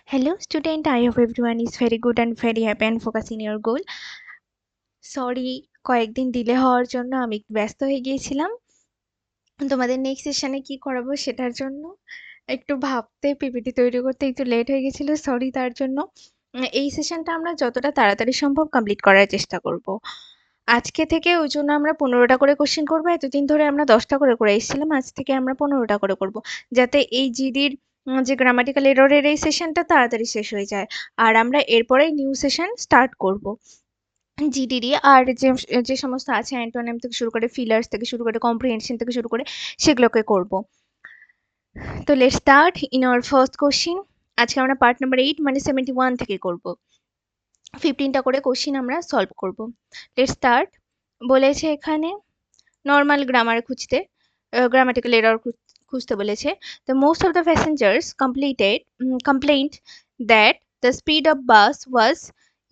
Hello student, I hope everyone is very good and very happy and focusing your goal. Sorry কয়েকদিন delay হওয়ার জন্য আমি একটু ব্যস্ত হয়ে গিয়েছিলাম। তোমাদের নেক্সট সেশনে কি করাবো সেটার জন্য একটু ভাবতে পিপিটি তৈরি করতে একটু লেট হয়ে গেছিল, সরি তার জন্য। এই সেশনটা আমরা যতটা তাড়াতাড়ি সম্ভব কমপ্লিট করার চেষ্টা করব। আজকে থেকে ওই জন্য আমরা 15টা করে কোশ্চেন করবো। এতদিন ধরে আমরা 10টা করে করে এসেছিলাম, আজ থেকে আমরা 15টা করে করব, যাতে এই জিডির যে গ্রামাটিক্যাল এররের এই সেশনটা তাড়াতাড়ি শেষ হয়ে যায়। আর আমরা এরপরে নিউ সেশন স্টার্ট করব জিডিডি আর যে যে সমস্ত আছে অ্যান্টোনিম থেকে শুরু করে ফিলার্স থেকে শুরু করে কম্প্রিহেনশন থেকে শুরু করে সেগুলোকে করব। তো let's start in our first question. আজকে আমরা পার্ট নাম্বার 8 মানে 71 থেকে করব। 15টা করে কোশ্চেন আমরা সলভ করব। Let's start. বলেছে এখানে নর্মাল গ্রামার খুঁজতে, গ্রামাটিক্যাল এরর খুঁজতে বলেছে। The most of the passengers complained that the speed of bus was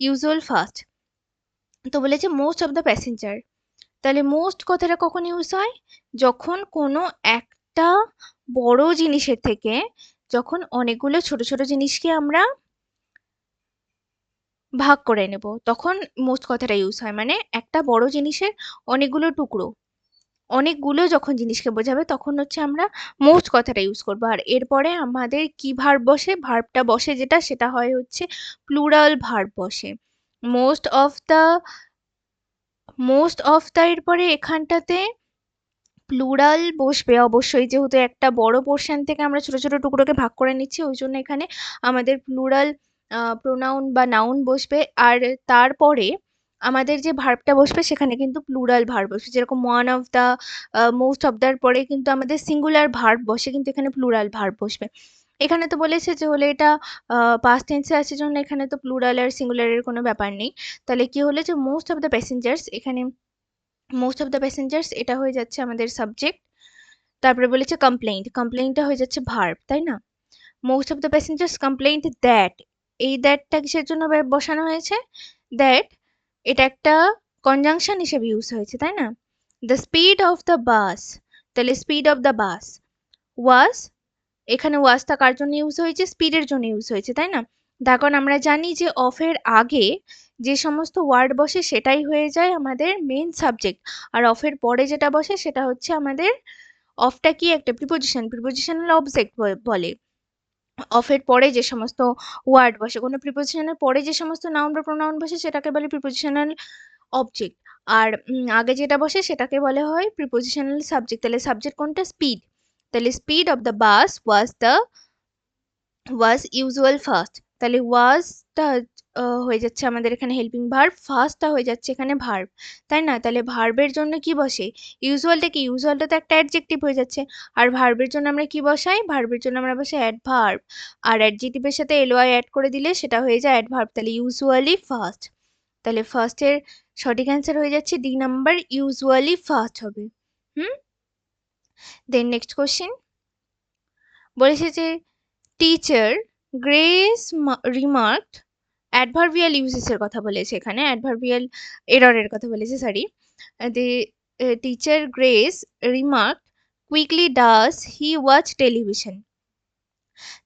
usual fast. তো বলেছে মোস্ট অফ দ্য প্যাসেঞ্জার, তাহলে মোস্ট কথাটা কখন ইউজ হয়? যখন কোনো একটা বড় জিনিসের থেকে যখন অনেকগুলো ছোট ছোট জিনিসকে আমরা ভাগ করে নেব, তখন মোস্ট কথাটা ইউজ হয়। মানে একটা বড় জিনিসের অনেকগুলো টুকরো, অনেকগুলো যখন জিনিসকে বোঝাবে তখন হচ্ছে আমরা মোস্ট কথাটা ইউজ করবো। আর এরপরে আমাদের কি ভার্ব বসে? ভার্বটা বসে যেটা, সেটা হয় হচ্ছে প্লুরাল ভার্ব বসে। Most of the, most of the এরপরে এখানটাতে প্লুরাল বসবে অবশ্যই, যেহেতু একটা বড় পোর্শন থেকে আমরা ছোট ছোট টুকরোকে ভাগ করে নিচ্ছি, ওই জন্য এখানে আমাদের প্লুরাল প্রোনাউন বা নাউন বসবে। আর তারপরে আমাদের যে ভার্বটা বসবে সেখানে কিন্তু প্লুরাল ভার্ব বসবে, যেরকম one of the, most of their পরে কিন্তু আমাদের সিঙ্গুলার ভার্ব বসে, কিন্তু এখানে প্লুরাল ভার্ব বসবে। এখানে তো বলেছে যে হলে এটা পাস্ট টেন্সে আছে জন্য এখানে তো প্লুরাল আর সিঙ্গুলারের কোনো ব্যাপার নেই। তাহলে কি হলো যে মোস্ট অফ দ্য প্যাসেঞ্জার্স, এখানে মোস্ট অফ দ্য প্যাসেঞ্জার্স এটা হয়ে যাচ্ছে আমাদের সাবজেক্ট। তারপরে বলেছে কমপ্লেইন্ট, কমপ্লেইন্টটা হয়ে যাচ্ছে ভার্ব, তাই না? Most of the passengers complaint that, এই দ্যাটটা কিসের জন্য বসানো হয়েছে? দ্যাট এটা একটা কনজাংশন হিসেবে ইউজ হয়েছে, তাই না? The speed of the bus, তাহলে স্পিড অফ দ্য বাস ওয়াজ, এখানে ওয়াজটা কার জন্য ইউজ হয়েছে? স্পিডের জন্য ইউজ হয়েছে, তাই না? দেখুন আমরা জানি যে অফের আগে যে সমস্ত ওয়ার্ড বসে সেটাই হয়ে যায় আমাদের মেইন সাবজেক্ট, আর অফের পরে যেটা বসে সেটা হচ্ছে আমাদের, অফটা কি একটা প্রিপোজিশন, প্রিপোজিশনাল অবজেক্ট বলে। অফের পরে যে সমস্ত ওয়ার্ড বসে, কোনো প্রিপোজিশনের পরে যে সমস্ত নাউন বা প্রোনাউন বসে সেটাকে বলে প্রিপোজিশনাল অবজেক্ট। আর আগে যেটা বসে সেটাকে বলা হয় প্রিপোজিশনাল সাবজেক্ট। তাহলে সাবজেক্ট কোনটা? স্পিড। তাহলে speed of the bus was usual fast, তাহলে ওয়াজটা হয়ে যাচ্ছে আমাদের এখানে হেল্পিং ভার্ব, ফাস্টটা হয়ে যাচ্ছে এখানে ভার্ব, তাই না? তাহলে ভার্বের জন্য কি বসে? ইউজুয়ালটা কি? ইউজুয়ালটা তো একটা অ্যাডজেক্টিভ হয়ে যাচ্ছে। আর ভার্বের জন্য আমরা কি বসাই? ভার্বের জন্য আমরা বসাই অ্যাডভার্ব। আর অ্যাডজেক্টিভের সাথে এলওয়াই অ্যাড করে দিলে সেটা হয়ে যায় অ্যাডভার্ব। তাহলে ইউজুয়ালি ফাস্ট, তাহলে ফার্স্টের সঠিক অ্যান্সার হয়ে যাচ্ছে ডি নাম্বার, ইউজুয়ালি ফাস্ট হবে। হুম। দেন নেক্সট কোশ্চেন বলেছে যে টিচার গ্রেস রিমার্কড, অ্যাডভার্বিয়াল ইউজেসের কথা বলেছে এখানে, অ্যাডভার্বিয়াল এররের কথা বলেছে, sorry. the teacher Grace remarked quickly does he watch television,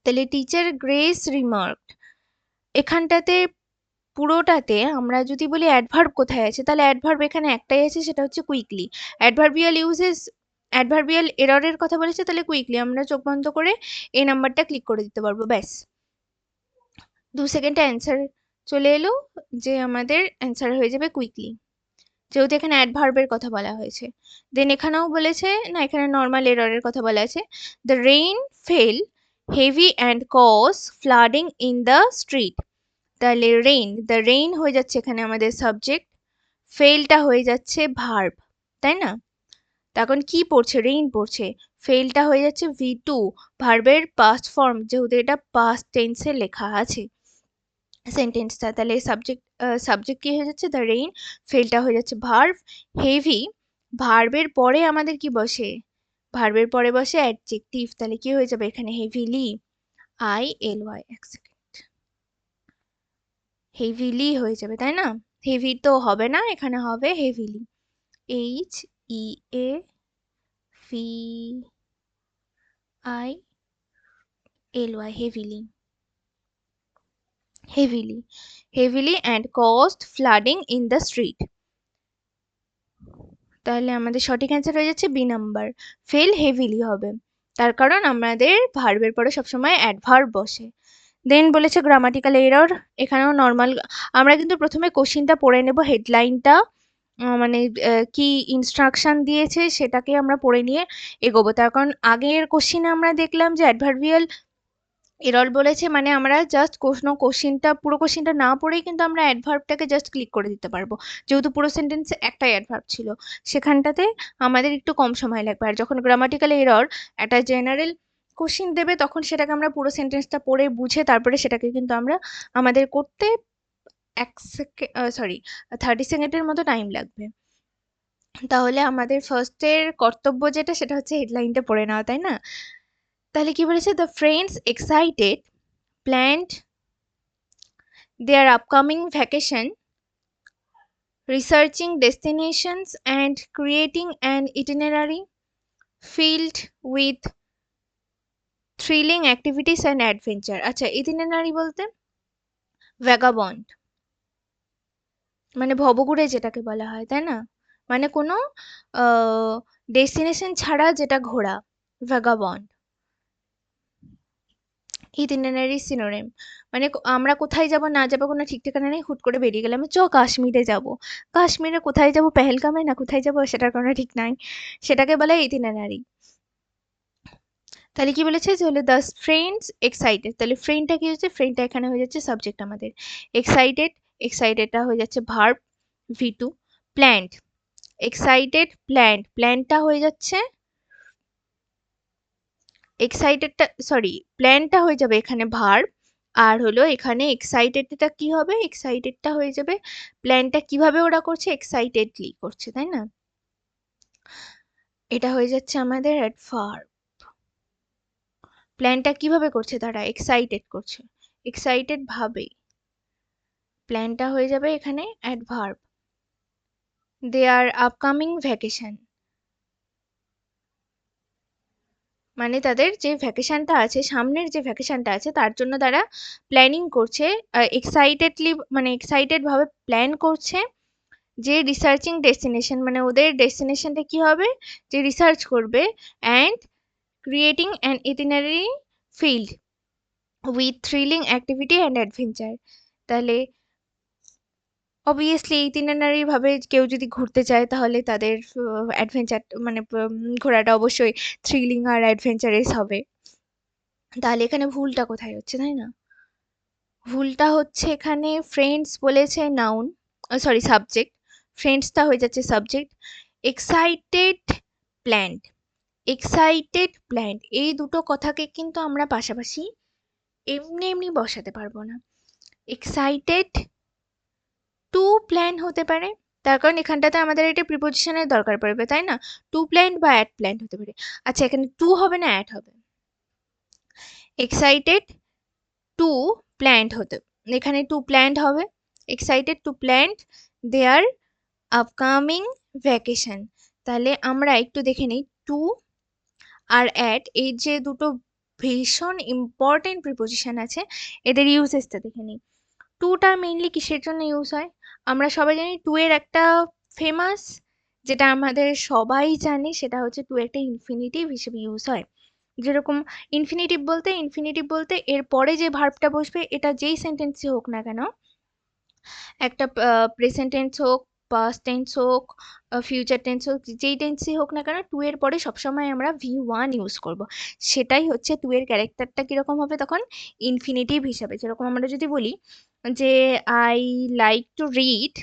তাহলে টিচার গ্রেস রিমার্কড, এখানটাতে পুরোটাতে আমরা যদি বলি অ্যাডভার্ব কোথায় আছে, তাহলে অ্যাডভার্ব এখানে একটাই আছে, সেটা হচ্ছে কুইকলি। অ্যাডভার্বিয়াল ইউজেস, অ্যাডভার্বিয়াল এররের কথা বলেছে, তাহলে কুইকলি আমরা চোখ বন্ধ করে এই নাম্বারটা ক্লিক করে দিতে পারবো, ব্যাস। 2 সেকেন্ডে অ্যান্সার চলে এলো, যে আমাদের অ্যান্সার হয়ে যাবে কুইকলি, যেহেতু এখানে অ্যাডভার্বের কথা বলা হয়েছে। দেন এখানেও বলেছে, না এখানে নর্মাল এররের কথা বলা আছে। The rain fell heavy and cause flooding in the street, তাহলে রেইন, দ্য রেইন হয়ে যাচ্ছে এখানে আমাদের সাবজেক্ট, ফেলটা হয়ে যাচ্ছে ভার্ব, তাই না? তখন কি পড়ছে? রেইন পড়ছে। ফেলটা হয়ে যাচ্ছে V2, ভার্বের পাস্ট ফর্ম, যেহেতু এটা পাস্ট টেন্সে লেখা আছে সেন্টেন্সটা, তাহলে সাবজেক্ট, সাবজেক্ট কি হয়ে যাচ্ছে? The rain. ফেলটা হয়ে যাচ্ছে ভার্ব। হেভি, ভার্বের পরে আমাদের কি বসে? ভার্বের পরে বসে অ্যাডজেক্টিভ, তাহলে কি হয়ে যাবে এখানে? হেভিলি, ILY, এক সেকেন্ড, হেভিলি হয়ে যাবে, তাই না? হেভি তো হবে না, এখানে হবে heavily, HEAVILY, heavily. heavily heavily and caused flooding in the street. তাহলে আমাদের সঠিক অ্যান্সার হয়ে যাচ্ছে বি নাম্বার, ফেল হেভিলি হবে। তার কারণ আমাদের ভার্বের পরে সবসময় অ্যাডভার্ব বসে। দেন বলেছে গ্রামাটিক্যাল এরর, এখানেও নর্মাল। আমরা কিন্তু প্রথমে কোশ্চিনটা পড়ে নেব, হেডলাইনটা মানে কি ইনস্ট্রাকশন দিয়েছে সেটাকে আমরা পড়ে নিয়ে এগোবো। তার কারণ আগের কোশ্চিনে আমরা দেখলাম যে অ্যাডভার্বিয়াল এরর বলেছে, মানে আমরা জাস্ট কোশ্চিনটা পুরো কোশ্চিনটা না পড়েই কিন্তু আমরা অ্যাডভার্বটাকে জাস্ট ক্লিক করে দিতে পারবো, যেহেতু পুরো সেন্টেন্সে একটাই অ্যাডভার্ব ছিল। সেখানটাতে আমাদের একটু কম সময় লাগবে। আর যখন গ্রামাটিক্যাল এরর একটা জেনারেল কোশ্চিন দেবে তখন সেটাকে আমরা পুরো সেন্টেন্সটা পড়ে বুঝে তারপরে সেটাকে কিন্তু আমরা আমাদের করতে 30 সেকেন্ডের মতো টাইম লাগবে। তাহলে আমাদের ফার্স্টের কর্তব্য যেটা সেটা হচ্ছে হেডলাইনটা পড়ে নেওয়া, তাই না? তাহলে কি বলেছে, the friends excited planned their upcoming vacation, researching destinations and creating an itinerary filled with thrilling activities and adventure. আচ্ছা, itinerary বলতে ভ্যাগাবন্ড মানে ভবঘুরে যেটাকে বলা হয়, তাই না? মানে কোনো ডেস্টিনেশন ছাড়া যেটা ঘোরা, ভ্যাগাবন্ড। ইটিনারি সিনোনিম মানে আমরা কোথায় যাব না যাব কোনো ঠিক ঠিকানা নেই, হুট করে বেরিয়ে গেলাম চ কাশ্মীরে যাব। কাশ্মীরে কোথায় যাব, পেহেলগামে না কোথায় যাব সেটার কোনো ঠিক নাই, সেটাকে বলে ইটিনারি। তাহলে কি বলেছে যে হলো দ্য ফ্রেন্ডস এক্সাইটেড, তাহলে ফ্রেন্ডটা কি হচ্ছে, ফ্রেন্ডটা এখানে হয়ে যাচ্ছে সাবজেক্ট আমাদের। এক্সাইটেড, এক্সাইটেডটা হয়ে যাচ্ছে ভার্ব ভি2। প্ল্যান্ড, এক্সাইটেড প্ল্যান্ড, প্ল্যানটা হয়ে যাচ্ছে এক্সাইটেডটা, সরি প্ল্যানটা হয়ে যাবে এখানে ভার্ব। আর হলো এখানে এক্সাইটেডটা কি হবে, এক্সাইটেডটা হয়ে যাবে প্ল্যানটা কিভাবে ওরা করছে, এক্সাইটেডলি করছে, তাই না? এটা হয়ে যাচ্ছে আমাদের অ্যাডভার্ব। প্ল্যানটা কিভাবে করছে, তারা এক্সাইটেড করছে, এক্সাইটেড ভাবে। প্ল্যানটা হয়ে যাবে এখানে অ্যাডভার্ব। দেয়ার আপকামিং ভ্যাকেশন মানে তাদের যে ভ্যাকেশনটা আছে, সামনের যে ভ্যাকেশনটা আছে তার জন্য তারা প্ল্যানিং করছে, এক্সাইটেডলি মানে এক্সাইটেড ভাবে প্ল্যান করছে। যে রিসার্চিং ডেস্টিনেশন মানে ওদের ডেস্টিনেশনটা কি হবে, যে রিসার্চ করবে। And creating an itinerary filled with thrilling activity and adventure. তাহলে অবভিয়াসলি ইটিনারি ভাবে কেউ যদি ঘুরতে চায় তাহলে তাদের অ্যাডভেঞ্চার মানে ঘোরাটা অবশ্যই থ্রিলিং আর অ্যাডভেঞ্চারাস হবে। তাহলে এখানে ভুলটা কোথায় হচ্ছে, তাই না? ভুলটা হচ্ছে এখানে ফ্রেন্ডস বলেছে নাউন, সরি সাবজেক্ট, ফ্রেন্ডসটা হয়ে যাচ্ছে subject. Excited planned, excited planned এই দুটো কথাকে কিন্তু আমরা পাশাপাশি এমনি এমনি বসাতে পারবো না। এক্সাইটেড টু প্ল্যান হতে পারে, তার কারণ এখানটাতে আমাদের একটা প্রিপোজিশনের দরকার পড়বে, তাই না? টু প্ল্যান্ড বা অ্যাট প্ল্যান্ড হতে পারে। আচ্ছা, এখানে টু হবে না অ্যাট হবে, এক্সাইটেড টু প্ল্যান্ড হতে, এখানে টু প্ল্যান্ড হবে, excited to planned their upcoming vacation. তাহলে আমরা একটু দেখে নিই, টু আর অ্যাট এই যে দুটো ভীষণ ইম্পর্টেন্ট প্রিপোজিশন আছে এদের ইউজেসটা দেখে নিই। টুটা মেইনলি কিসের জন্য ইউজ হয়, আমরা সবাই জানি টু এর একটা ফেমাস, যেটা আমাদের সবাই জানে সেটা হচ্ছে টু একটা ইনফিনিটিভ হিসেবে ইউজ হয়। যেরকম ইনফিনিটিভ বলতে এর পরে যে ভার্বটা বসবে এটা যেই সেন্টেন্সে হোক না কেন, একটা প্রেজেন্ট টেন্স হোক, পাস্ট টেন্স হোক, ফিউচার টেন্স হোক, যেই টেন্সই হোক না কেন টু এর পরে সবসময় আমরা ভি1 ইউজ করব। সেটাই হচ্ছে টু এর ক্যারেক্টারটা কিরকম হবে তখন, ইনফিনিটিভ হিসাবে। যেরকম আমরা যদি বলি যে আই লাইক টু রিড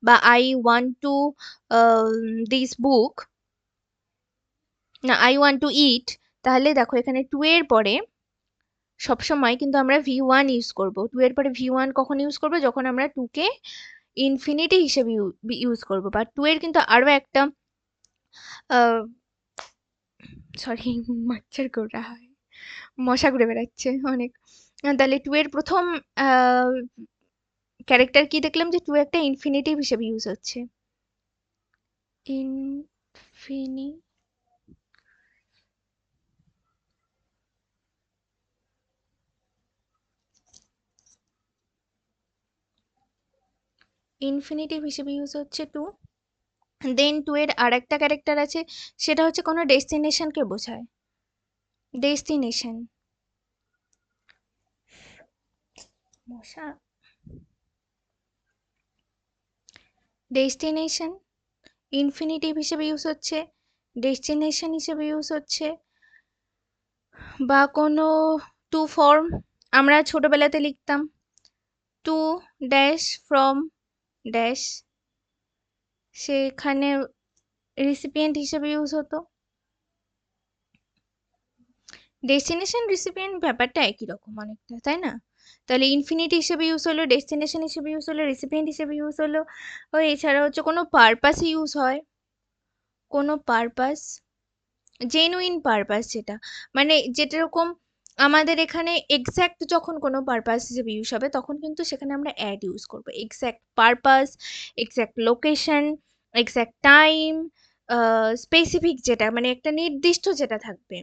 বা I want to this book, না আই ওয়ান্ট টু ইট, তাহলে দেখো এখানে টু এর পরে সবসময় কিন্তু আমরা ভি1 ইউজ করব। টু এর পরে ভি1 কখন ইউজ করবো, যখন আমরা টু কে ইনফিনিটি হিসেবে ইউজ করবো। বা টু এর কিন্তু আরো একটা সরি মাচ্ছার গোড়া হয়, মশা ঘুরে বেড়াচ্ছে অনেক। তাহলে টু এর প্রথম ক্যারেক্টার কি দেখলাম, যে টু একটা ইনফিনিটিভ হিসেবে ইউজ হচ্ছে, ইনফিনি ইনফিনিটিভ হিসেবে ইউজ হচ্ছে টু। দেন টু এর আর একটা ক্যারেক্টার আছে, সেটা হচ্ছে কোনো ডেস্টিনেশনকে বোঝায়। ডেস্টিনেশন, মশা, ডেস্টিনেশন ইনফিনিটিভ হিসেবে ইউজ হচ্ছে, ডেস্টিনেশন হিসেবে ইউজ হচ্ছে, বা কোনো টু ফর্ম আমরা ছোটবেলাতে লিখতাম টু ড্যাশ ফ্রম ড্যাশ, সেখানে রিসিপিয়েন্ট হিসেবে ইউজ হতো। ডেস্টিনেশন রিসিপিয়েন্ট ব্যাপারটা একই রকম অনেকটা, তাই না? তাহলে ইনফিনিটি হিসেবে ইউজ হলো, ডেস্টিনেশন হিসেবে ইউজ হলো, রিসিপিয়েন্ট হিসেবে ইউজ হলো। ও এছাড়া হচ্ছে কোনো পারপাসে ইউজ হয়, কোনো পারপাস, জেনুইন পারপাস, যেটা মানে যেরকম আমাদের এখানে এক্স্যাক্ট যখন কোনো পারপাস হিসেবে ইউজ হবে তখন কিন্তু সেখানে আমরা অ্যাড ইউজ করবো। Exact purpose, exact location, exact time, specific যেটা মানে একটা নির্দিষ্ট যেটা থাকবে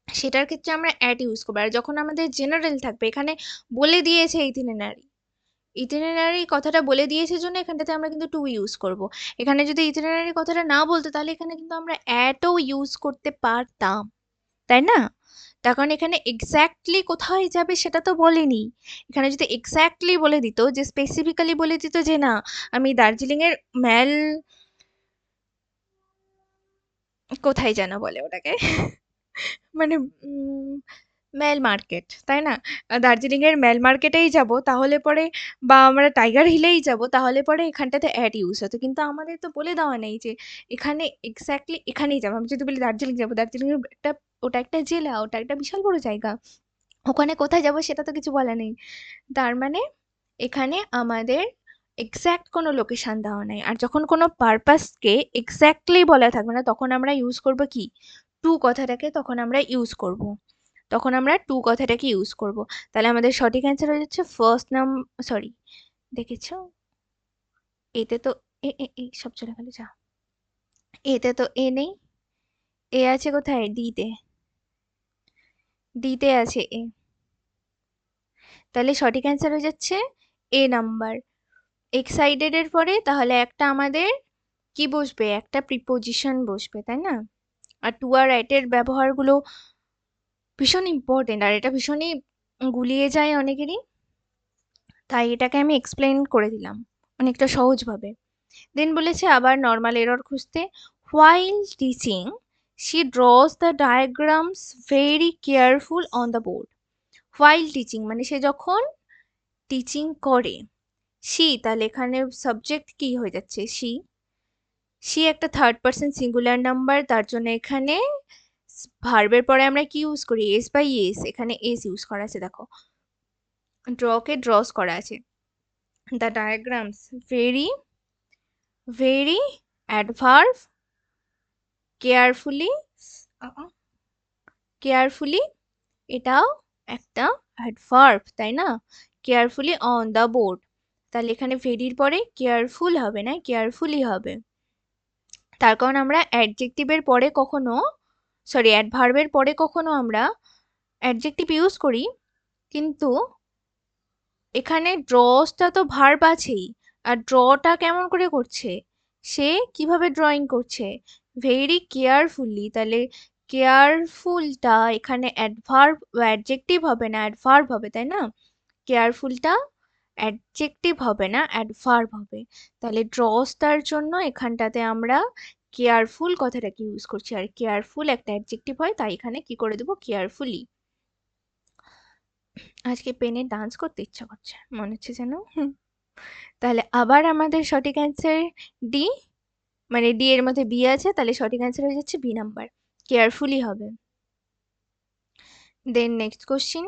সেটার ক্ষেত্রে আমরা অ্যাট ইউজ করবো। আর যখন আমাদের জেনারেল থাকবে, এখানে বলে দিয়েছে ইটিনারি, ইটিনারি কথাটা বলে দিয়েছে জন্য এখানটাতে আমরা কিন্তু টু ইউজ করব। এখানে যদি ইটিনারি কথাটা না বলতো তাহলে এখানে কিন্তু আমরা অ্যাটও ইউজ করতে পারতাম, তাই না? তার কারণ এখানে এক্স্যাক্টলি কোথায় যাবে সেটা তো বলেনি। এখানে যদি এক্স্যাক্টলি বলে দিত, যে স্পেসিফিক্যালি বলে দিত যে না আমি দার্জিলিংয়ের ম্যাল, কোথায় যেন বলে ওটাকে মানে মেল মার্কেট, তাই না? দার্জিলিংয়ের মেল মার্কেটেই যাব তাহলে পরে, বা আমরা টাইগার হিলেই যাব তাহলে পরে এখানটাতে অ্যাড ইউজ হতো। কিন্তু আমাদের তো বলে দেওয়া নেই যে এখানে এক্স্যাক্টলি এখানেই যাবো। আমি যদি বলি দার্জিলিং যাবো, দার্জিলিংয়ের একটা, ওটা একটা জেলা, ওটা একটা বিশাল বড় জায়গা, ওখানে কোথায় যাব সেটা তো কিছু বলা নেই। তার মানে এখানে আমাদের এক্স্যাক্ট কোনো লোকেশন দেওয়া নেই। আর যখন কোনো পারপাসকে এক্স্যাক্টলি বলা থাকবে না তখন আমরা ইউজ করব কি, টু কথাটাকে তখন আমরা ইউজ করব, তখন আমরা টু কথাটাকে ইউজ করব। তাহলে আমাদের সঠিক অ্যান্সার হয়ে যাচ্ছে ফার্স্ট নাম, সরি, দেখেছো এতে তো এ এ এ সব চলে গেল যা, এতে তো এ নেই, এ আছে কোথায়, ডিতে, ডিতে আছে এ। তাহলে সঠিক অ্যান্সার হয়ে যাচ্ছে এ নাম্বার। এক্সাইটেড এর পরে তাহলে একটা আমাদের কি বসবে, একটা প্রিপোজিশন বসবে, তাই না? আর টু আর অ্যাট এর ব্যবহারগুলো ভীষণ ইম্পর্টেন্ট, আর এটা ভীষণই গুলিয়ে যায় অনেকেরই, তাই এটাকে আমি এক্সপ্লেন করে দিলাম অনেকটা সহজভাবে। দেন বলেছে আবার নর্মাল এরর খুঁজতে। While teaching she draws the diagrams very careful on the board. While teaching মানে সে যখন টিচিং করে, শি তাহলে এখানে সাবজেক্ট কি হয়ে যাচ্ছে, শি, শি একটা থার্ড পার্সন সিঙ্গুলার নাম্বার, তার জন্য এখানে ভার্বের পরে আমরা কি ইউজ করি, এস বাই এস, এখানে এস ইউজ করা আছে দেখো, ড্রকে ড্রস করা আছে। The diagrams very, very adverb, carefully, carefully এটাও একটা অ্যাডভার্ব, তাই না? কেয়ারফুলি অন দ্য বোর্ড, তাহলে এখানে ভেরির পরে কেয়ারফুল হবে না, কেয়ারফুলি হবে। তার কারণ আমরা অ্যাডজেক্টিভের পরে কখনো, সরি অ্যাডভার্বের পরে কখনো আমরা অ্যাডজেক্টিভ ইউজ করি, কিন্তু এখানে ড্রসটা তো ভার্ব আছেই। আর ড্রটা কেমন করে করছে, সে কিভাবে ড্রয়িং করছে, ভেরি কেয়ারফুলি, তাহলে কেয়ারফুলটা এখানে অ্যাডভার্ব অ্যাডজেক্টিভ হবে না, অ্যাডভার্ব হবে, তাই না? কেয়ারফুলটা অ্যাডজেক্টিভ হবে না, অ্যাডভার্ব হবে। তাহলে ড্রসটার জন্য এখানটাতে আমরা কেয়ারফুল কথাটাকে ইউজ করছি, আর কেয়ারফুল একটা অ্যাডজেক্টিভ হয়, তাই এখানে কি করে দেবো, কেয়ারফুলি। আজকে পেনে ডান্স করতে ইচ্ছা করছে মনে হচ্ছে যেন। তাহলে আবার আমাদের সঠিক অ্যান্সার ডি, মানে ডি এর মধ্যে বি আছে, তাহলে সঠিক অ্যান্সার হয়ে যাচ্ছে বি নাম্বার, কেয়ারফুলি হবে। দেন নেক্সট কোশ্চিন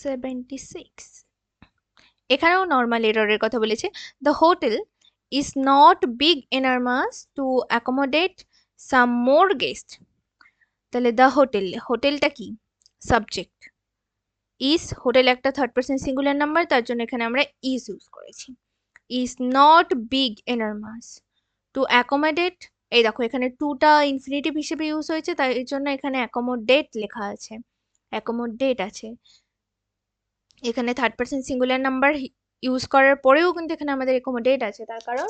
76, এখানেও নর্মাল এররের কথা বলেছে। The hotel is not big enormous to accommodate some more guest. তাহলে দ্য হোটেল, হোটেলটা কি, সাবজেক্ট, ইজ হোটেল একটা থার্ড পার্সন সিঙ্গুলার নাম্বার, তার জন্য এখানে আমরা ইজ ইউজ করেছি। Is not big enormous to accommodate, এই দেখো এখানে টুটা ইনফিনিটিভ হিসেবে ইউজ হয়েছে, তাই এর জন্য এখানে অ্যাকোমোডেট লেখা আছে, অ্যাকোমোডেট আছে। এখানে third person singular number use করার পরেও কিন্তু এখানে আমাদের অ্যাকোমোডেট আছে, তার কারণ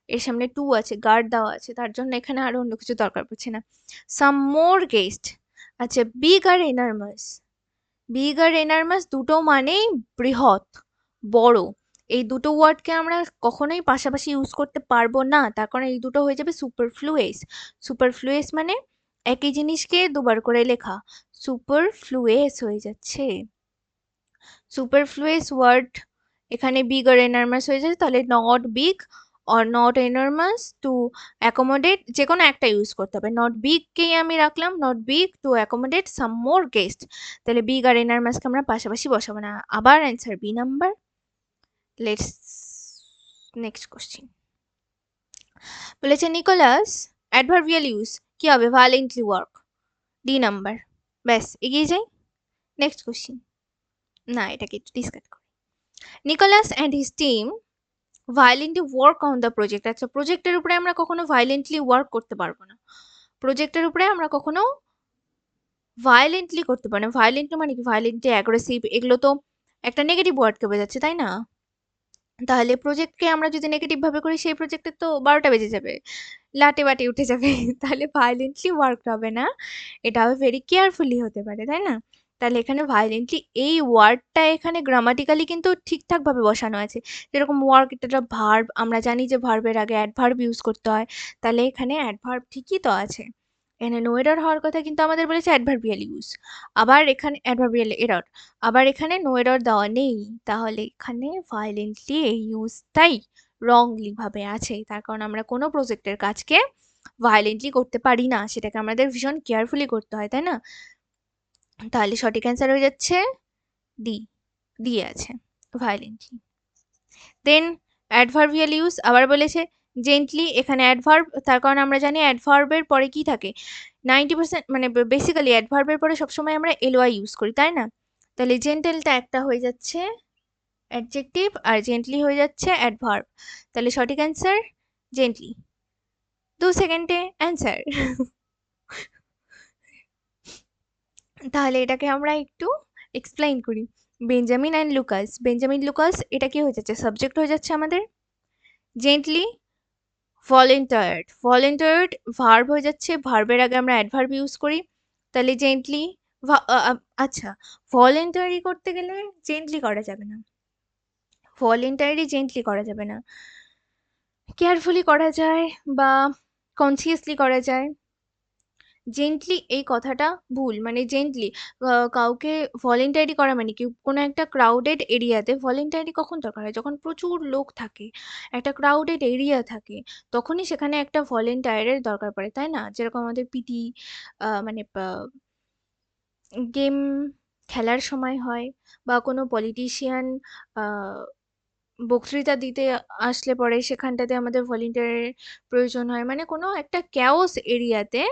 এর সামনে টু আছে, গার্ড দেওয়া আছে, তার জন্য এখানে আরো অন্য কিছু দরকার পড়ছে না। সাম মোর গেস্ট। আচ্ছা, বিগ আর এনার্মাস। বিগ আর এনার্মাস দুটো মানেই বৃহৎ, বড়। এই দুটো ওয়ার্ডকে আমরা কখনোই পাশাপাশি ইউজ করতে পারবো না, তার কারণ এই দুটো হয়ে যাবে সুপারফ্লুয়েস। সুপারফ্লুয়েস মানে একই জিনিসকে দুবার করে লেখা, সুপারফ্লুয়েস হয়ে যাচ্ছে। সুপারফ্লুয়েস ওয়ার্ড এখানে বিগ আর এনর্মাস হয়ে যাচ্ছে, তাহলে not big or not enormous to accommodate, যে কোনো একটা ইউজ করতে হবে। নট বিগ কেই আমি রাখলাম, not big to accommodate some more guest, তাহলে বিগ আর এনর্মাসকে আমরা পাশাপাশি বসাবো না। আবার answer B number. Let's next question. বলেছে নিকোলাস অ্যাডভার্বিয়াল ইউজ কি হবে? Violently work, D number. ব্যাস, এগিয়ে যাই নেক্সট কোশ্চিন। না, এটাকে একটু ডিসকাস করি। Nicholas and his team violently work on the project. আচ্ছা, প্রজেক্টের উপরে আমরা কখনো ভায়োলেন্টলি ওয়ার্ক করতে পারবো না, প্রজেক্টের উপরে আমরা কখনো ভায়োলেন্টলি করতে পারি না। ভায়োলেন্টলি মানে কি? ভায়োলেন্টলি, অ্যাগ্রেসিভ, এগুলো তো একটা নেগেটিভ ওয়ার্ডকে বোঝাচ্ছে, তাই না? তাহলে প্রজেক্টকে আমরা যদি নেগেটিভ ভাবে করি, সেই প্রজেক্টের তো 12টা বেজে যাবে, লাটে বাটে উঠে যাবে। তাহলে ভায়োলেন্টলি ওয়ার্ক হবে না, এটা হবে ভেরি কেয়ারফুলি হতে পারে, তাই না? তাহলে এখানে ভায়োলেন্টলি এই ওয়ার্ডটা এখানে গ্রামাটিক্যালি কিন্তু ঠিকঠাক ভাবে বসানো আছে। যেরকম ওয়ার্ক, এটা ভার্ব, আমরা জানি যে ভার্বের আগে অ্যাডভার্ব ইউজ করতে হয়, তাহলে এখানে অ্যাডভার্ব ঠিকই তো আছে। এখানে নো এরর হওয়ার কথা, কিন্তু আমাদের বলেছে অ্যাডভার্বিয়াল ইউজ। আবার এখানে অ্যাডভার্বিয়াল এরর, আবার এখানে নো এরর দেওয়া নেই, তাহলে এখানে ভায়োলেন্টলি এই ইউজটাই রংলি ভাবে আছে, তার কারণ আমরা কোনো প্রজেক্টের কাজকে ভায়োলেন্টলি করতে পারি না, সেটাকে আমাদের ভীষণ কেয়ারফুলি করতে হয়, তাই না? তাহলে সঠিক অ্যান্সার হয়ে যাচ্ছে ডি, দিয়ে আছে ভায়োলেন্টলি। দেন অ্যাডভার্বিয়াল ইউজ আবার বলেছে জেন্টলি, এখানে অ্যাডভার্ব, তার কারণ আমরা জানি অ্যাডভার্বের পরে কি থাকে, 90% মানে বেসিক্যালি অ্যাডভার্বের পরে সবসময় আমরা এলওয়াই ইউজ করি, তাই না? তাহলে জেন্টেলটা একটা হয়ে যাচ্ছে অ্যাডজেক্টিভ আর জেন্টলি হয়ে যাচ্ছে অ্যাডভার্ব, তাহলে সঠিক অ্যান্সার জেন্টলি। 2 সেকেন্ডে অ্যান্সার। তাহলে এটাকে আমরা একটু এক্সপ্লেইন করি। Benjamin and Lucas, Benjamin Lucas, এটা কি হয়ে যাচ্ছে? সাবজেক্ট হয়ে যাচ্ছে আমাদের। জেন্টলি ভলেন্টায়ার্ড, ভলেন্টায়ার্ড ভার্ব হয়ে যাচ্ছে, ভার্বের আগে আমরা অ্যাডভার্ব ইউজ করি, তাহলে জেন্টলি। আচ্ছা, ভলেন্টারি করতে গেলে জেন্টলি করা যাবে না, ভলেন্টারি জেন্টলি করা যাবে না, কেয়ারফুলি করা যায় বা কনসিয়াসলি করা যায়। জেন্টলি এই কথাটা ভুল, মানে জেন্টলি কাউকে ভলেন্টারি করা মানে কি, কোনো একটা ক্রাউডেড এরিয়াতে ভলেন্টারি কখন দরকার হয়? যখন প্রচুর লোক থাকে, একটা ক্রাউডেড এরিয়া থাকে, তখনই সেখানে একটা ভলেন্টায়ারের দরকার পড়ে, তাই না? যেরকম আমাদের পিটি মানে গেম খেলার সময় হয়, বা কোনো পলিটিশিয়ান বক্তৃতা দিতে আসলে পরে সেখানটাতে আমাদের ভলেন্টিয়ারের প্রয়োজন হয়, মানে কোনো একটা ক্যাওস এরিয়াতে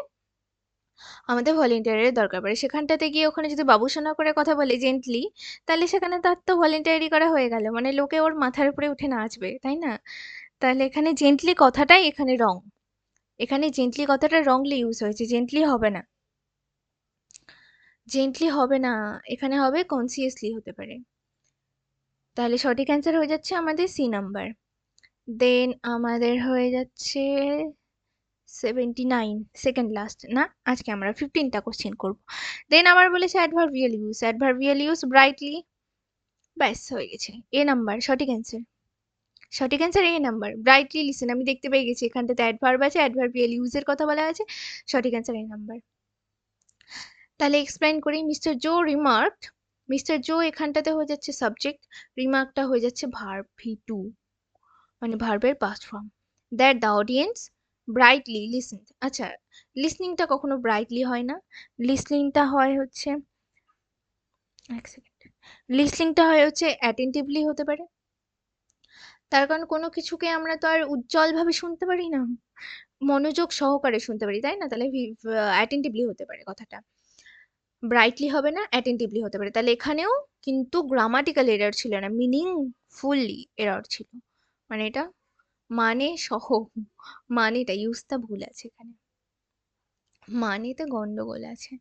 আমাদের ভলেন্টিয়ারের দরকার পড়ে, সেখানটাতে গিয়ে ওখানে যদি বাবুসোনা করে কথা বলে জেন্টলি, তাহলে সেখানে তার তো ভলেন্টিয়ারি করা হয়ে গেল, মানে লোকে ওর মাথার উপরে উঠে নাচবে, তাই না? তাহলে এখানে জেন্টলি কথাটাই এখানে রং, এখানে জেন্টলি কথাটা রংলি ইউজ হয়েছে, জেন্টলি হবে না, জেন্টলি হবে না, এখানে হবে কনসিয়াসলি হতে পারে। তাহলে সঠিক অ্যান্সার হয়ে যাচ্ছে আমাদের সি নাম্বার। দেন আমাদের হয়ে যাচ্ছে 79, সেকেন্ড লাস্ট না, আজকে আমরা 15টা কোশ্চেন করব। দেন আবার বলেছে adverbial use, adverbial use brightly, ব্যাস হয়ে গেছে এ নাম্বার সঠিক অ্যান্সার। সঠিক answer A number, brightly listen, আমি দেখতে পেয়ে গেছি এখানটাতে অ্যাডভার্ব আছে, অ্যাডভার্বিয়াল ইউজের কথা বলা আছে, সঠিক অ্যান্সার এ নাম্বার। তাহলে এক্সপ্লেইন করি। Mister Joe remarked, Mister Joe এখানটাতে হয়ে যাচ্ছে সাবজেক্ট, রিমার্কটা হয়ে যাচ্ছে ভার্ব ভি2, মানে ভার্বের past form, that the audience brightly listen. আচ্ছা, লিসনিংটা কখনো ব্রাইটলি হয় না, লিসনিংটা হয় হচ্ছে, এক সেকেন্ড, লিসনিংটা হয় হচ্ছে অ্যাটেন্টিভলি হতে পারে, তার কারণ কোনো কিছুকে আমরা তো আর উজ্জ্বলভাবে শুনতে পারি না, মনোযোগ সহকারে শুনতে পারি, তাই না? তাহলে অ্যাটেন্টিভলি হতে পারে কথাটা, ব্রাইটলি হবে না, অ্যাটেন্টিভলি হতে পারে। তাহলে এখানেও কিন্তু গ্রামাটিক্যাল এরর ছিল না, মিনিংফুলি এরর ছিল, মানে এটা মানে সহ, মানেটা ইউজটা ভুল আছে এখানে, মানেতে গন্ডগোল আছে।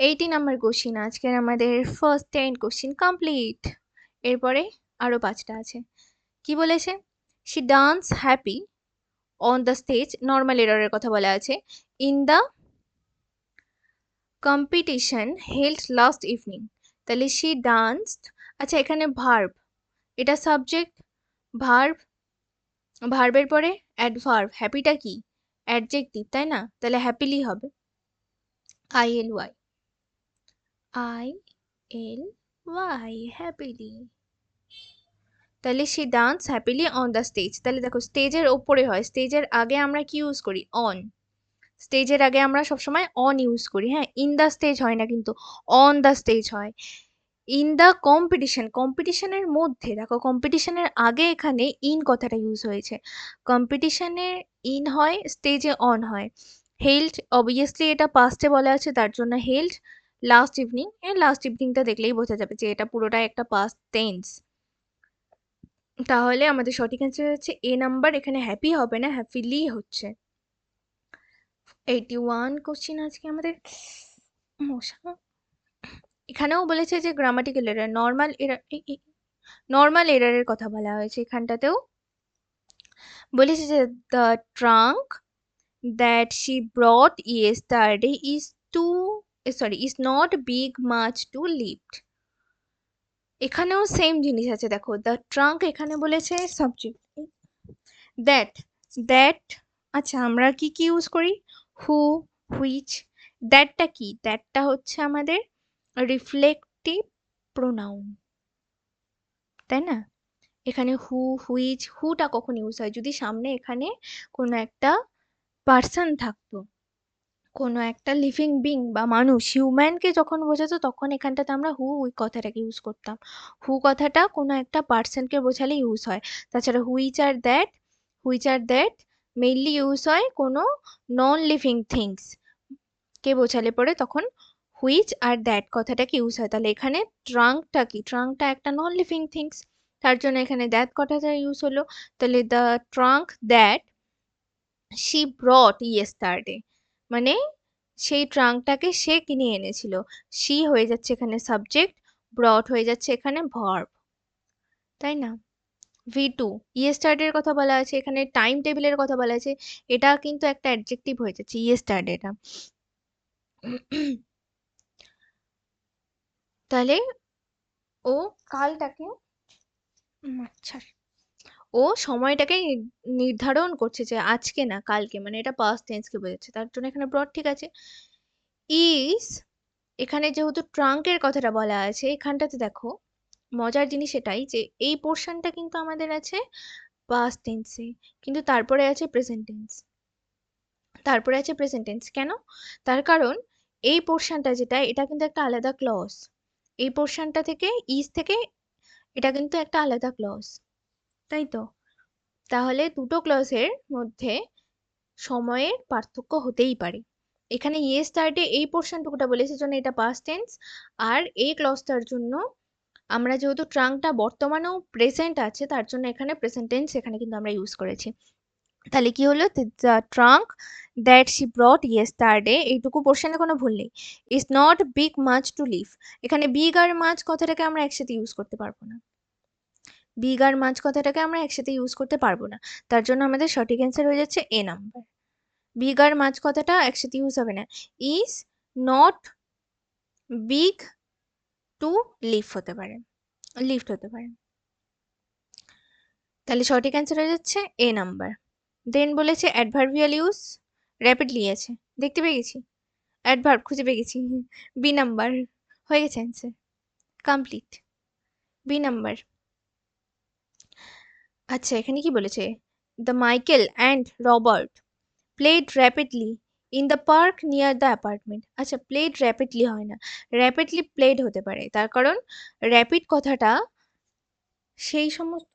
80 নাম্বার কোশ্চিন, আজকের আমাদের ফার্স্ট 10 কোশ্চিন কমপ্লিট। এরপরে আরো 5টা আছে। কি বলেছে? she dance happy on the stage, normal এররের কথা বলা আছে, in the competition held last evening. তাহলে she danced, আচ্ছা এখানে ভার্ব, এটা সাবজেক্ট, ভার্ব, ভার্বের পরে অ্যাডভার্ব, হ্যাপিটা কি অ্যাডজেক্টিভ, তাই না? তাহলে হ্যাপিলি হবে ILY, ILY, হ্যাপিলি। তাহলে she dance happily on the stage. তাহলে দেখো স্টেজের ওপরে হয়, স্টেজের আগে আমরা কি ইউজ করি? অন। স্টেজের আগে আমরা সবসময় অন ইউজ করি, হ্যাঁ, ইন দ্য স্টেজ হয় না কিন্তু, অন দ্য স্টেজ হয়। ইন দ্য কম্পিটিশন, কম্পিটিশনের মধ্যে, দেখো কম্পিটিশনের আগে এখানে ইন কথাটা ইউজ হয়েছে। কম্পিটিশনে ইন হয়, স্টেজে অন হয়। হেল্ড, অবভিয়াসলি এটা পাস্টে বলা আছে তার জন্য হেল্ড লাস্ট ইভিনিং, এর লাস্ট ইভিনিংটা দেখলেই বোঝা যাবে যে এটা পুরোটাই একটা পাস্ট টেন্স। তাহলে আমাদের সঠিক অ্যান্সার হচ্ছে এ নাম্বার, এখানে হ্যাপি হবে না, হ্যাপিলি হচ্ছে। 81 কোশ্চিন আজকে আমাদের মশা। এখানেও বলেছে যে grammatical error, normal error, normal এররের কথা বলা হয়েছে এখানটাতেও। বলেছে যে the trunk that she brought yesterday is too, sorry, is not big much to lift. এখানেও সেম জিনিস আছে, দেখো দ্য ট্রাঙ্ক এখানে বলেছে সাবজেক্ট, দ্যাট, দ্যাট, আচ্ছা আমরা কি কি ইউজ করি? হু, হুইচ। দ্যাটটা কি? দ্যাটটা হচ্ছে আমাদের রিফ্লেকটিভ প্রোনাউন, তাই না? এখানে হু, হুইচ, হুটা কখন ইউজ হয়? যদি সামনে এখানে কোনো একটা পার্সন থাকতো, কোনো একটা লিভিং বিং বা মানুষ, হিউম্যানকে যখন বোঝাতো তখন এখানটাতে আমরা হু ওই কথাটাকে ইউজ করতাম। হু কথাটা কোনো একটা পার্সনকে বোঝালে ইউজ হয়। তাছাড়া which are that, which are that mainly use হয় কোনো নন লিভিং থিংস কে বোঝালে পরে তখন হুইচ আর দ্যাট কথাটাকে ইউজ হয়। তাহলে এখানে ট্রাঙ্কটা কি? ট্রাঙ্কটা একটা নন লিভিং থিংস, তার জন্য এখানে দ্যাট কথাটা ইউজ হলো। তাহলে the trunk that she brought yesterday, মানে সেই ট্রাঙ্কটাকে সে কিনে এনেছিল। শি হয়ে যাচ্ছে এখানে সাবজেক্ট, ব্রট হয়ে যাচ্ছে এখানে ভার্ব, তাই না? V2, ইয়েস্টারডের কথা বলা আছে, এখানে টাইম টেবিলের কথা বলা আছে, এটা কিন্তু একটা অ্যাডজেক্টিভ হয়ে যাচ্ছে ইয়েস্টারডেটা। তাহলে ও কালটাকে, আচ্ছা, ও সময়টাকে নির্ধারণ করছে যে আজকে না কালকে, মানে এটা পাস্ট টেন্সকে বোঝাচ্ছে, তার জন্য এখানে ব্রড ঠিক আছে। ইজ, এখানে যেহেতু ট্রাঙ্কের কথাটা বলা আছে, এখানটাতে দেখো মজার জিনিস এটাই যে এই পোর্শনটা কিন্তু আমাদের আছে পাস্ট টেন্সে, কিন্তু তারপরে আছে প্রেজেন্ট টেন্স, তারপরে আছে প্রেজেন্ট টেন্স। কেন? তার কারণ এই পোর্শনটা যেটা, এটা কিন্তু একটা আলাদা ক্লজ, এই পোর্শনটা থেকে, ইজ থেকে, এটা কিন্তু একটা আলাদা ক্লজ, তাই তো? তাহলে দুটো ক্লজের মধ্যে সময়ের পার্থক্য হতেই পারে। এখানে ইয়েস্টারডে এই পোর্শনটুকুটা বলেছে জন্য এটা পাস্ট টেন্স, আর এই ক্লজটার জন্য আমরা যেহেতু ট্রাঙ্কটা বর্তমানেও প্রেজেন্ট আছে তার জন্য এখানে প্রেজেন্ট টেন্স এখানে কিন্তু আমরা ইউজ করেছি। তাহলে কি হলো? The trunk that she brought yesterday, এইটুকু পোর্শনে কোনো ভুল নেই। Is not big much to leave, এখানে বিগ আর মাচ কথাটাকে আমরা একসাথে ইউজ করতে পারবো না, বিগ আর মাচ কথাটাকে আমরা একসাথে ইউজ করতে পারবো না, তার জন্য আমাদের সঠিক অ্যান্সার হয়ে যাচ্ছে এ নাম্বার। বিগ আর মাছ কথাটা একসাথে ইউজ হবে না, is not big two lift হতে পারে, লিফট হতে পারে। তাহলে সঠিক অ্যান্সার হয়ে যাচ্ছে এ নাম্বার। দেন বলেছে অ্যাডভার্বিয়াল ইউজ র্যাপিডলি আছে, দেখতে পেয়ে গেছি, অ্যাডভার্ব খুঁজে পেয়ে গেছি, বি নাম্বার হয়ে গেছে অ্যান্সার কমপ্লিট, বি নাম্বার। আচ্ছা এখানে কি বলেছে? The Michael and Robert played rapidly in the park near the apartment. আচ্ছা প্লেড র্যাপিডলি হয় না, র্যাপিডলি প্লেড হতে পারে, তার কারণ র্যাপিড কথাটা সেই সমস্ত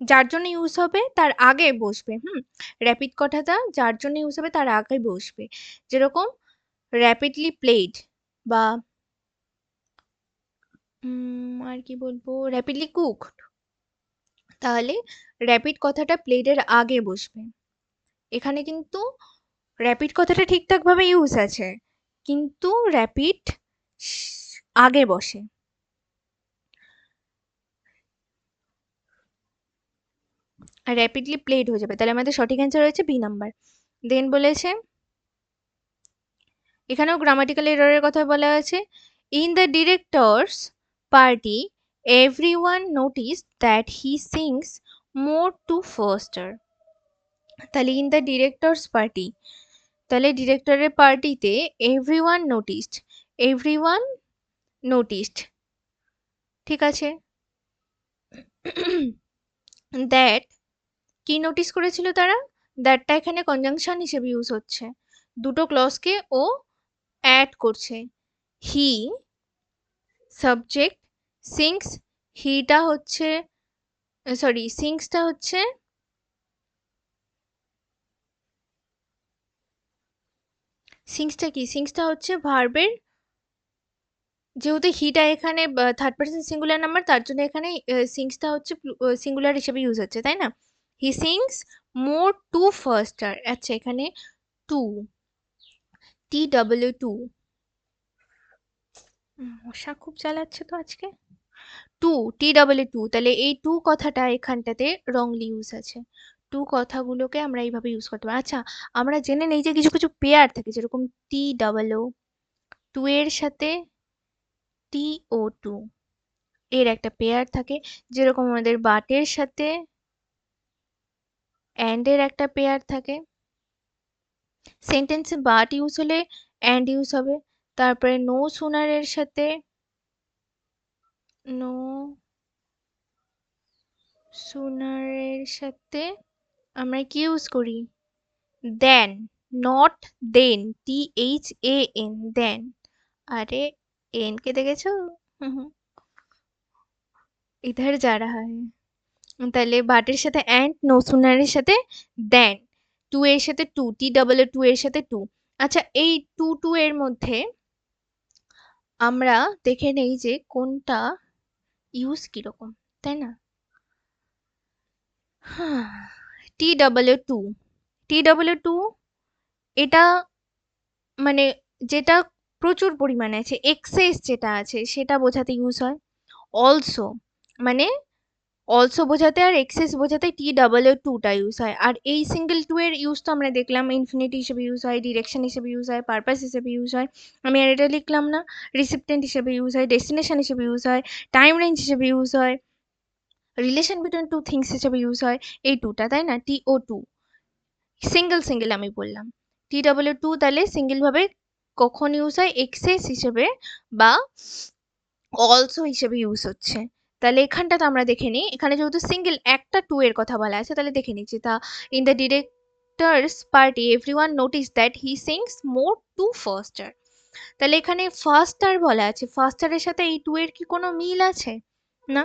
যার জন্য ইউজ হবে তার আগে বসবে, র্যাপিড কথাটা যার জন্য ইউজ হবে তার আগে বসবে, যেরকম র্যাপিডলি প্লেড, বা আর কি বলবো, র্যাপিডলি কুক, তাহলে র্যাপিড কথাটা প্লেডের আগে বসবে। এখানে কিন্তু র্যাপিড কথাটা ঠিকঠাক ভাবে ইউজ আছে, কিন্তু র্যাপিড আগে বসে। আর র্যাপিডলি প্লেড হয়ে যাবে। তাহলে আমাদের সঠিক অ্যান্সার হয়েছে বি নাম্বার। দেন বলেছে, এখানেও গ্রামাটিক্যাল এররের কথা বলা আছে। In the directors party everyone notice that he sings more too faster. তাহলে ইন দ্য ডিরেক্টরস পার্টি, তাহলে ডিরেক্টরের পার্টিতে এভরিওয়ান নোটিসড, এভরিওয়ান নোটিসড, ঠিক আছে। দ্যাট, কি নোটিস করেছিল তারা? দ্যাটটা এখানে কনজাংশন হিসেবে ইউজ হচ্ছে, দুটো ক্লজকে ও অ্যাড করছে। হি সাবজেক্ট, সিংস, হিটা হচ্ছে, সরি সিংসটা হচ্ছে, সিংসটা কি, সিংসটা হচ্ছে ভার্বের, যেহেতু হিটা এখানে থার্ড পার্সন সিঙ্গুলার নাম্বার, তার জন্য এখানে সিংসটা হচ্ছে সিঙ্গুলার হিসেবে ইউজ হচ্ছে, তাই না? He sings more too faster. আচ্ছা, এখানে টু, টি ডাব্লিউ টু, মশা খুব জ্বালাচ্ছে তো আজকে। টু, টি ডাব্লিউ টু, তাহলে এই টু কথাটা এখানটাতে রংলি ইউজ আছে। টু কথাগুলোকে আমরা এইভাবে ইউজ করতে পারি। আচ্ছা, আমরা জেনে নেই যে কিছু কিছু পেয়ার থাকে, যেরকম টি ডাব্লিউ টু এর সাথে টি ও টু এর একটা পেয়ার থাকে, যেরকম আমাদের বাটের সাথে অ্যান্ড এর একটা পেয়ার থাকে। সেন্টেন্সে বাট ইউজ হলে অ্যান্ড ইউজ হবে। তারপরে নো সুনার এর সাথে নো সুনার এর সাথে আমরা কি ইউজ করি? Then, not then, T H A N, then. আরে এন কে দেখেছো? ইধার যা রাহা হ্যায়। তাহলে বাটের সাথে অ্যান্ড, নো সুনারের সাথে দেন, টু এর সাথে টু, টি ডাবল টু এর সাথে টু। আচ্ছা, এই টু টু এর মধ্যে আমরা দেখে নেই যে কোনটা ইউজ কিরকম, তাই না? T double too, T double too, এটা মানে যেটা প্রচুর পরিমাণে আছে, এক্সেস যেটা আছে সেটা বোঝাতে ইউজ হয়। অলসো, মানে অলসো বোঝাতে আর এক্সেস বোঝাতে টি ডাবল টুটা ইউজ হয়। আর এই সিঙ্গেল টু এর ইউজ তো আমরা দেখলাম, ইনফিনিটি হিসেবে ইউজ হয়, ডিরেকশন হিসেবে ইউজ হয়, পারপাস হিসেবে ইউজ হয়, আমি আর এটা লিখলাম না। রিসিপ্টেন্ট হিসেবে ইউজ হয়, ডেস্টিনেশন হিসেবে ইউজ হয়, টাইম রেঞ্জ হিসেবে ইউজ হয়, রিলেশন বিটুইন টু থিংস হিসেবে ইউজ হয়। এই টুটা, তাই না? টি ও টু সিঙ্গেল সিঙ্গেল আমি বললাম। টি ডাবল টু তাহলে সিঙ্গেল ভাবে কখন ইউজ হয়? এক্সেস হিসেবে বা অলসো হিসেবে ইউজ হচ্ছে। তাহলে এখানটা তো আমরা দেখে নিই, এখানে যেহেতু সিঙ্গেল একটা টু এর কথা বলা আছে, তাহলে দেখে নিচ্ছি। তা in the directors party everyone notice that he sings more too faster. তাহলে এখানে ফাস্টার বলা আছে, ফাস্টারের সাথে এই টু এর কি কোনো মিল আছে? না,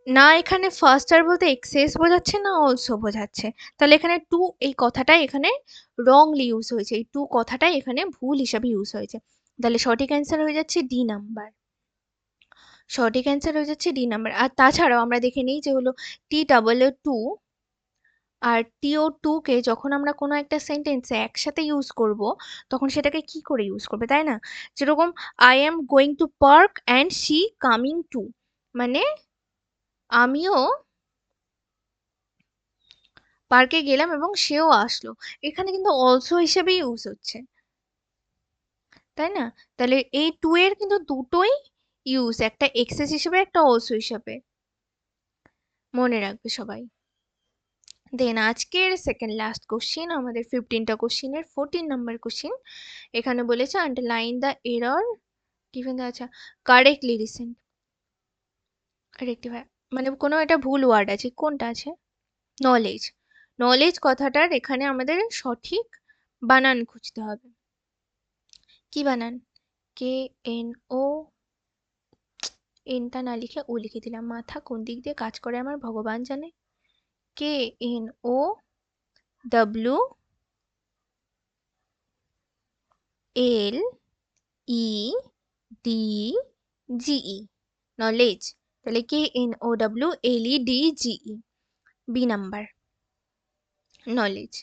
না এখানে ফাস্টার বলতে এক্সেস বোঝাচ্ছে না অলসো বোঝাচ্ছে। তাহলে এখানে টু এই কথাটাই এখানে রংলি ইউজ হয়েছে, এই টু কথাটাই এখানে ভুল হিসাবে ইউজ হয়েছে। তাহলে সঠিক অ্যান্সার হয়ে যাচ্ছে ডি নাম্বার। সঠিক অ্যান্সার হয়ে যাচ্ছে ডি নাম্বার। আর তাছাড়াও আমরা দেখে নিই যে হলো টি ডাবল টু আর টিও টু কে যখন আমরা কোনো একটা সেন্টেন্সে একসাথে ইউজ করব, তখন সেটাকে কি করে ইউজ করবে, তাই না? যেরকম I am going to park and she coming to, মানে আমিও পার্কে গেলাম এবং সেও আসলো, এখানে কিন্তু অলসো হিসেবে ইউজ হচ্ছে, তাই না? তাহলে এই টু এর কিন্তু দুটোই ইউজ, একটা এক্সেস হিসেবে, একটা অলসো হিসেবে, মনে রাখবে সবাই। দেন আজকের সেকেন্ড লাস্ট কোশ্চিন, আমাদের 15টা কোশ্চিনের 14 নাম্বার কোশ্চিন। এখানে বলেছে underline the error given the, আচ্ছা, কারেক্টলি রিসেন্ট, রেক্টিফাই, মানে কোনো একটা ভুল ওয়ার্ড আছে, কোনটা আছে? নলেজ, নলেজ কথাটার এখানে আমাদের সঠিক বানান খুঁজতে হবে। কি বানান? কে এন ও, এনটা না লিখে ও লিখে দিলাম, মাথা কোন দিক দিয়ে কাজ করে আমার ভগবান জানে। K N O W L E D G E, knowledge. তাহলে K N O W L E D G E, B number, knowledge.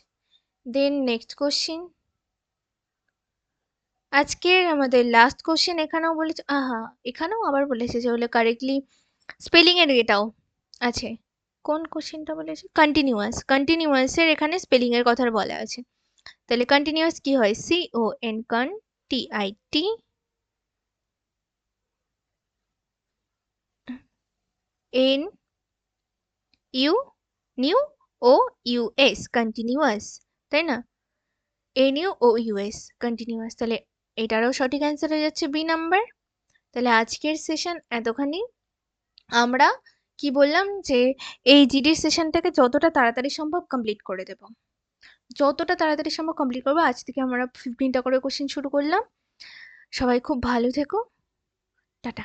Then next question, আজকের আমাদের লাস্ট কোশ্চেন। এখানেও বলেছে, আহা, এখানেও আবার বলেছে যে হলো কারেক্টলি স্পেলিং এর এটাও আছে, কোন কোশ্চেনটা বলেছে? কন্টিনিউয়াস, কন্টিনিউয়াসের এখানে স্পেলিং এর কথা বলা আছে। তাহলে কন্টিনিউয়াস কি হয়? CON con, TIT N U, new, O U S, continuous, তাই না? NUOUS, continuous. তাহলে এটারও সঠিক অ্যান্সার হয়ে যাচ্ছে বি নাম্বার। তাহলে আজকের সেশন এতখানি। আমরা কি বললাম যে এই জিডির সেশনটাকে যতটা তাড়াতাড়ি সম্ভব কমপ্লিট করে দেব, যতটা তাড়াতাড়ি সম্ভব কমপ্লিট করবো। আজ থেকে আমরা 15টা করে কোশ্চেন শুরু করলাম। সবাই খুব ভালো থেকো, টাটা।